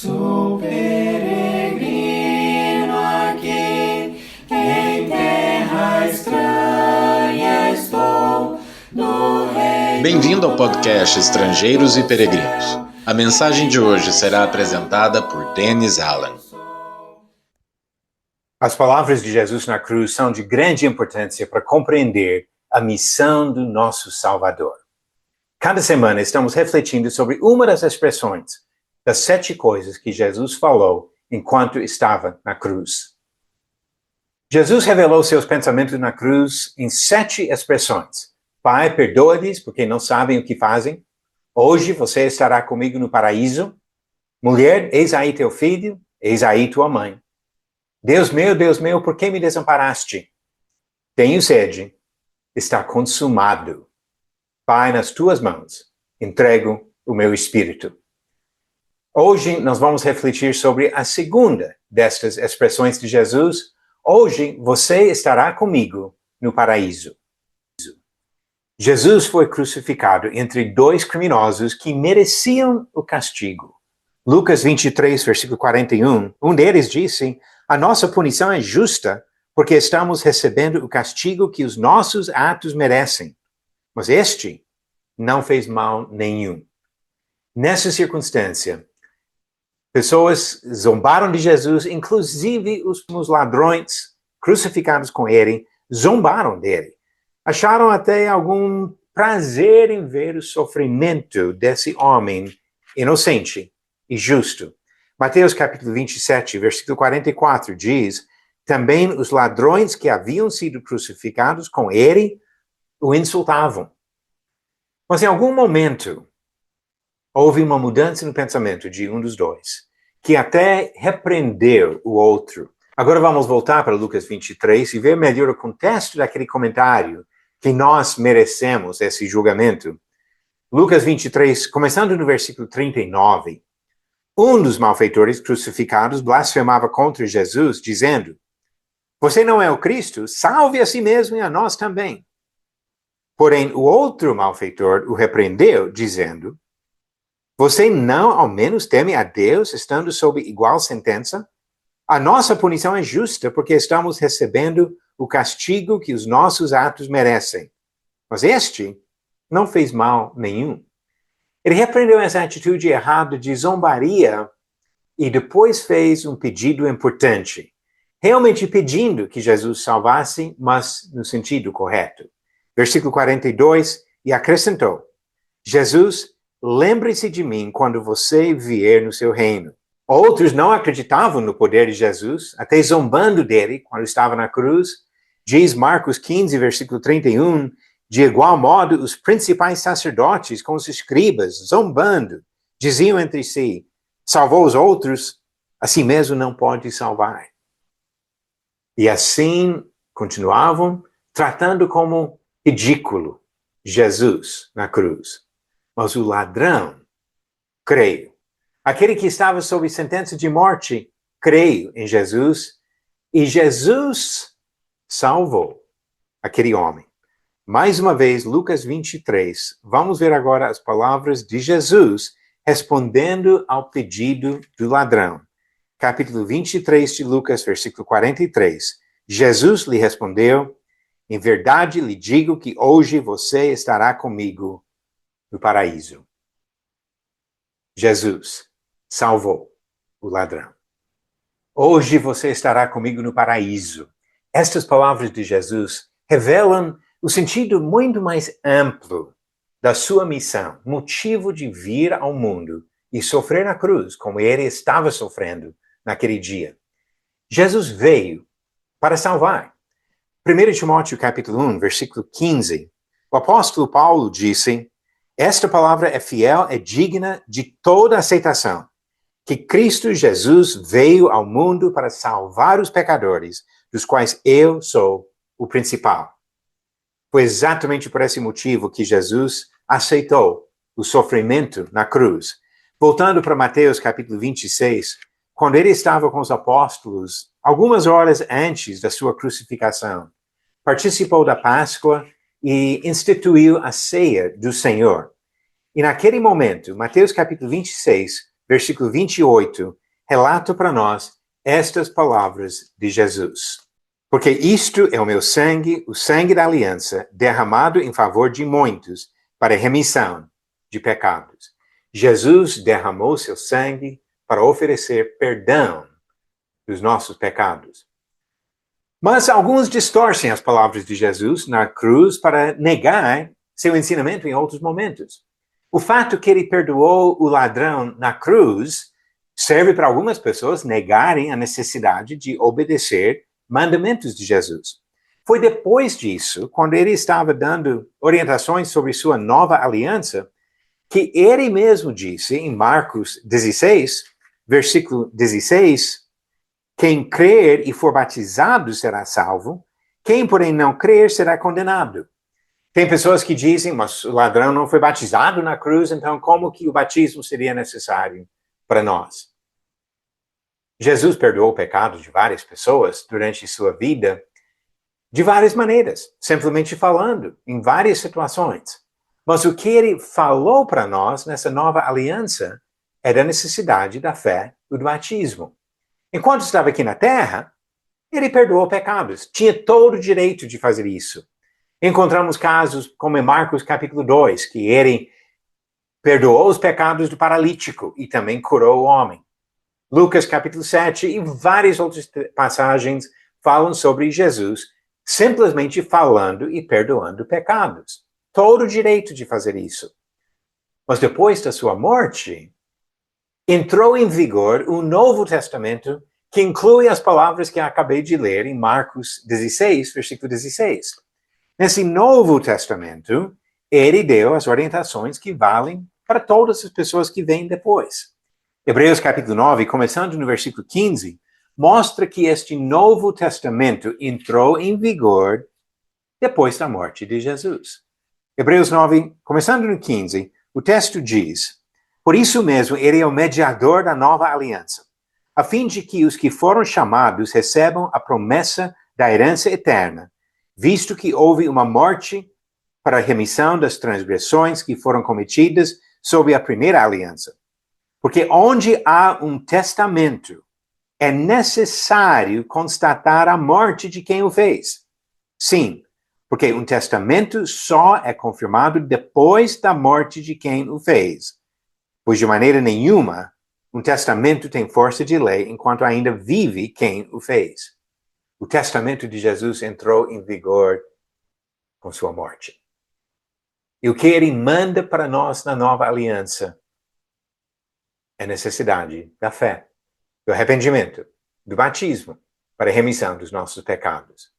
Sou peregrino aqui, em terra estranha estou, no reino. Bem-vindo ao podcast Estrangeiros e Peregrinos. A mensagem de hoje será apresentada por Dennis Allen. As palavras de Jesus na cruz são de grande importância para compreender a missão do nosso Salvador. Cada semana estamos refletindo sobre uma das expressões das 7 coisas que Jesus falou enquanto estava na cruz. Jesus revelou seus pensamentos na cruz em 7 expressões. Pai, perdoa-lhes porque não sabem o que fazem. Hoje você estará comigo no paraíso. Mulher, eis aí teu filho, eis aí tua mãe. Deus meu, por que me desamparaste? Tenho sede, está consumado. Pai, nas tuas mãos, entrego o meu espírito. Hoje nós vamos refletir sobre a segunda destas expressões de Jesus. Hoje você estará comigo no paraíso. Jesus foi crucificado entre 2 criminosos que mereciam o castigo. Lucas 23, versículo 41, um deles disse: a nossa punição é justa porque estamos recebendo o castigo que os nossos atos merecem. Mas este não fez mal nenhum. Nessa circunstância, pessoas zombaram de Jesus, inclusive os ladrões crucificados com ele, zombaram dele. Acharam até algum prazer em ver o sofrimento desse homem inocente e justo. Mateus capítulo 27, versículo 44 diz: também os ladrões que haviam sido crucificados com ele o insultavam. Mas em algum momento, houve uma mudança no pensamento de um dos dois, que até repreendeu o outro. Agora vamos voltar para Lucas 23 e ver melhor o contexto daquele comentário que nós merecemos esse julgamento. Lucas 23, começando no versículo 39, um dos malfeitores crucificados blasfemava contra Jesus, dizendo: você não é o Cristo? Salve a si mesmo e a nós também. Porém, o outro malfeitor o repreendeu, dizendo: você não ao menos teme a Deus, estando sob igual sentença? A nossa punição é justa, porque estamos recebendo o castigo que os nossos atos merecem. Mas este não fez mal nenhum. Ele repreendeu essa atitude errada de zombaria e depois fez um pedido importante, realmente pedindo que Jesus salvasse, mas no sentido correto. Versículo 42, e acrescentou: Jesus, lembre-se de mim quando você vier no seu reino. Outros não acreditavam no poder de Jesus, até zombando dele quando estava na cruz. Diz Marcos 15, versículo 31, de igual modo os principais sacerdotes com os escribas, zombando, diziam entre si: salvou os outros, a si mesmo não pode salvar. E assim continuavam, tratando como ridículo Jesus na cruz. Mas o ladrão, creio. Aquele que estava sob sentença de morte, creio em Jesus. E Jesus salvou aquele homem. Mais uma vez, Lucas 23. Vamos ver agora as palavras de Jesus respondendo ao pedido do ladrão. Capítulo 23 de Lucas, versículo 43. Jesus lhe respondeu: em verdade lhe digo que hoje você estará comigo no paraíso. Jesus salvou o ladrão. Hoje você estará comigo no paraíso. Estas palavras de Jesus revelam o sentido muito mais amplo da sua missão, motivo de vir ao mundo e sofrer na cruz, como ele estava sofrendo naquele dia. Jesus veio para salvar. 1 Timóteo capítulo 1, versículo 15, o apóstolo Paulo disse: esta palavra é fiel, é digna de toda aceitação, que Cristo Jesus veio ao mundo para salvar os pecadores, dos quais eu sou o principal. Foi exatamente por esse motivo que Jesus aceitou o sofrimento na cruz. Voltando para Mateus capítulo 26, quando ele estava com os apóstolos, algumas horas antes da sua crucificação, participou da Páscoa e instituiu a ceia do Senhor. E naquele momento, Mateus capítulo 26, versículo 28, relata para nós estas palavras de Jesus. Porque isto é o meu sangue, o sangue da aliança, derramado em favor de muitos, para remissão de pecados. Jesus derramou seu sangue para oferecer perdão dos nossos pecados. Mas alguns distorcem as palavras de Jesus na cruz para negar seu ensinamento em outros momentos. O fato que ele perdoou o ladrão na cruz serve para algumas pessoas negarem a necessidade de obedecer mandamentos de Jesus. Foi depois disso, quando ele estava dando orientações sobre sua nova aliança, que ele mesmo disse em Marcos 16, versículo 16, quem crer e for batizado será salvo, quem, porém, não crer será condenado. Tem pessoas que dizem, mas o ladrão não foi batizado na cruz, então como que o batismo seria necessário para nós? Jesus perdoou o pecado de várias pessoas durante sua vida de várias maneiras, simplesmente falando, em várias situações. Mas o que ele falou para nós nessa nova aliança era a necessidade da fé e do batismo. Enquanto estava aqui na terra, ele perdoou pecados, tinha todo o direito de fazer isso. Encontramos casos como em Marcos capítulo 2, que ele perdoou os pecados do paralítico e também curou o homem. Lucas capítulo 7 e várias outras passagens falam sobre Jesus simplesmente falando e perdoando pecados. Todo o direito de fazer isso. Mas depois da sua morte, entrou em vigor o Novo Testamento que inclui as palavras que acabei de ler em Marcos 16, versículo 16. Nesse Novo Testamento, ele deu as orientações que valem para todas as pessoas que vêm depois. Hebreus capítulo 9, começando no versículo 15, mostra que este Novo Testamento entrou em vigor depois da morte de Jesus. Hebreus 9, começando no 15, o texto diz, por isso mesmo, ele é o mediador da nova aliança, a fim de que os que foram chamados recebam a promessa da herança eterna, visto que houve uma morte para a remissão das transgressões que foram cometidas sob a primeira aliança. Porque onde há um testamento, é necessário constatar a morte de quem o fez. Sim, porque um testamento só é confirmado depois da morte de quem o fez. Pois de maneira nenhuma, um testamento tem força de lei enquanto ainda vive quem o fez. O testamento de Jesus entrou em vigor com sua morte. E o que ele manda para nós na nova aliança é a necessidade da fé, do arrependimento, do batismo, para a remissão dos nossos pecados.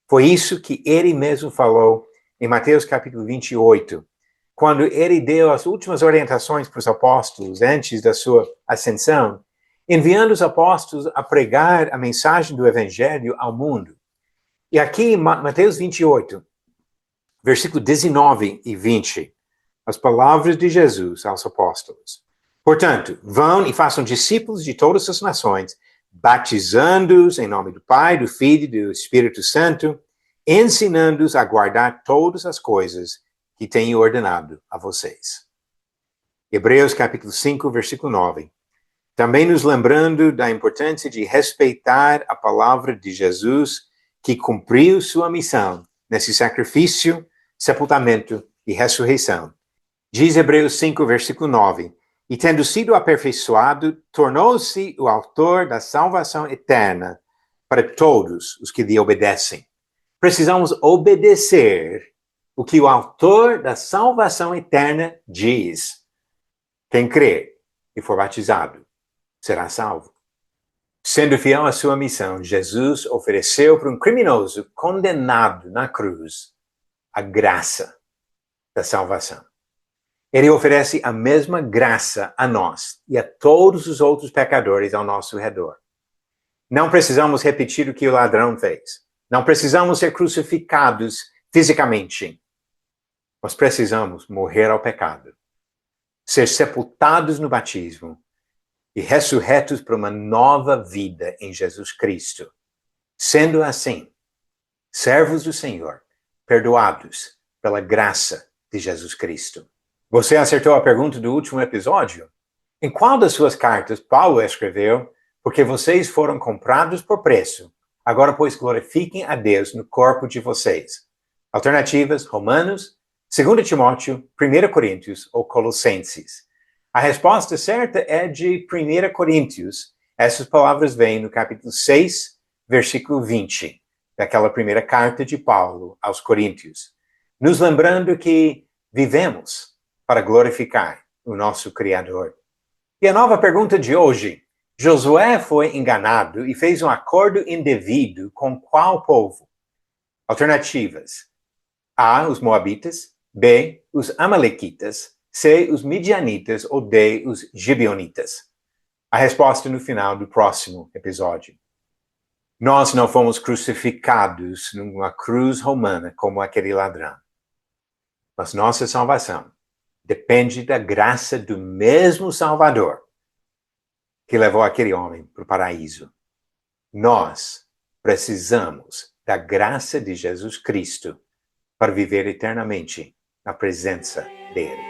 Foi isso que ele mesmo falou em Mateus capítulo 28, quando ele deu as últimas orientações para os apóstolos antes da sua ascensão, enviando os apóstolos a pregar a mensagem do evangelho ao mundo. E aqui em Mateus 28, versículo 19 e 20, as palavras de Jesus aos apóstolos. Portanto, vão e façam discípulos de todas as nações, batizando-os em nome do Pai, do Filho e do Espírito Santo, ensinando-os a guardar todas as coisas que tenho ordenado a vocês. Hebreus capítulo 5, versículo 9. Também nos lembrando da importância de respeitar a palavra de Jesus, que cumpriu sua missão nesse sacrifício, sepultamento e ressurreição. Diz Hebreus 5, versículo 9. E tendo sido aperfeiçoado, tornou-se o autor da salvação eterna para todos os que lhe obedecem. Precisamos obedecer o que o autor da salvação eterna diz. Quem crer e for batizado será salvo. Sendo fiel à sua missão, Jesus ofereceu para um criminoso condenado na cruz a graça da salvação. Ele oferece a mesma graça a nós e a todos os outros pecadores ao nosso redor. Não precisamos repetir o que o ladrão fez. Não precisamos ser crucificados fisicamente. Nós precisamos morrer ao pecado, ser sepultados no batismo e ressurretos para uma nova vida em Jesus Cristo. Sendo assim, servos do Senhor, perdoados pela graça de Jesus Cristo. Você acertou a pergunta do último episódio? Em qual das suas cartas Paulo escreveu: porque vocês foram comprados por preço, agora, pois, glorifiquem a Deus no corpo de vocês? Alternativas: Romanos, 2 Timóteo, 1 Coríntios ou Colossenses. A resposta certa é de 1 Coríntios. Essas palavras vêm no capítulo 6, versículo 20, daquela primeira carta de Paulo aos Coríntios, nos lembrando que vivemos para glorificar o nosso Criador. E a nova pergunta de hoje: Josué foi enganado e fez um acordo indevido com qual povo? Alternativas: A, os Moabitas, B, os Amalequitas, C, os Midianitas ou D, os Gibeonitas. A resposta no final do próximo episódio. Nós não fomos crucificados numa cruz romana como aquele ladrão. Mas nossa salvação depende da graça do mesmo Salvador que levou aquele homem para o paraíso. Nós precisamos da graça de Jesus Cristo para viver eternamente na presença dele.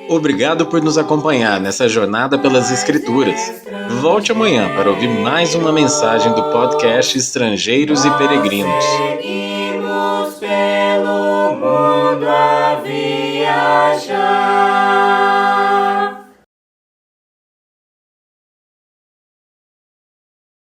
Obrigado por nos acompanhar nessa jornada pelas Escrituras. Volte amanhã para ouvir mais uma mensagem do podcast Estrangeiros e Peregrinos. Seguimos pelo mundo a viajar.